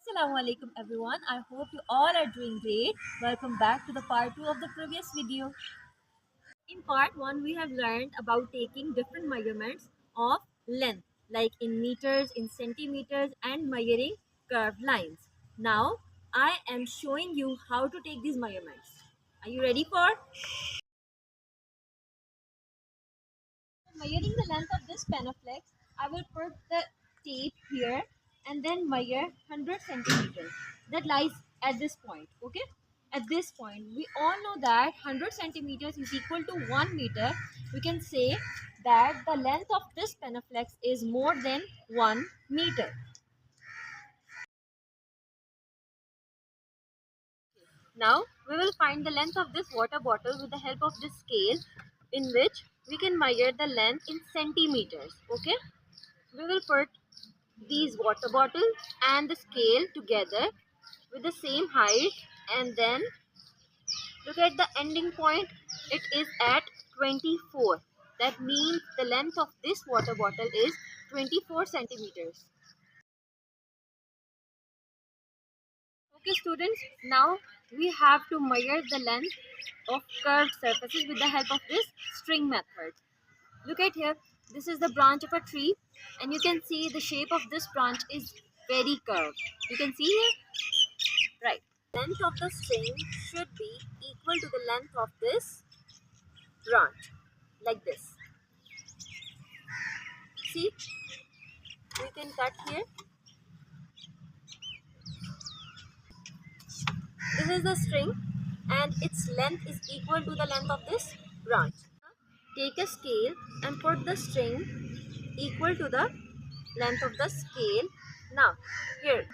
Assalamu alaikum everyone. I hope you all are doing great. Welcome back to the part 2 of the previous video. In part 1 we have learned about taking different measurements of length like in meters, in centimeters and measuring curved lines. Now I am showing you how to take these measurements. Are you ready for measuring the length of this penaflex? I will put the tape here and then measure 100 centimeters. That lies at this point. Okay, at this point we all know that 100 centimeters is equal to 1 meter. We can say that the length of this penaflex is more than 1 meter. Now we will find the length of this water bottle with the help of this scale, in which we can measure the length in centimeters. Okay, we will put these water bottle and the scale together with the same height, and then look at the ending point. It is at 24. That means the length of this water bottle is 24 centimeters. Okay students, now we have to measure the length of curved surfaces with the help of this string method. Look at here, this is the branch of a tree and you can see the shape of this branch is very curved. You can see here, right? Length of the string should be equal to the length of this branch, like this. See, we can cut here. This is the string and its length is equal to the length of this branch. Take a scale and put the string equal to the length of the scale. Now here,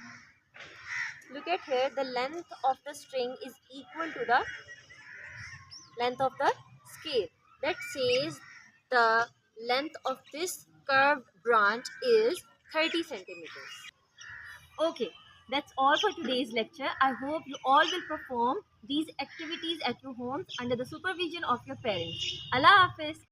look at here, the length of the string is equal to the length of the scale. That says the length of this curved branch is 30 centimeters. Okay, that's all for today's lecture. I hope you all will perform these activities at your homes under the supervision of your parents. Allah Hafiz.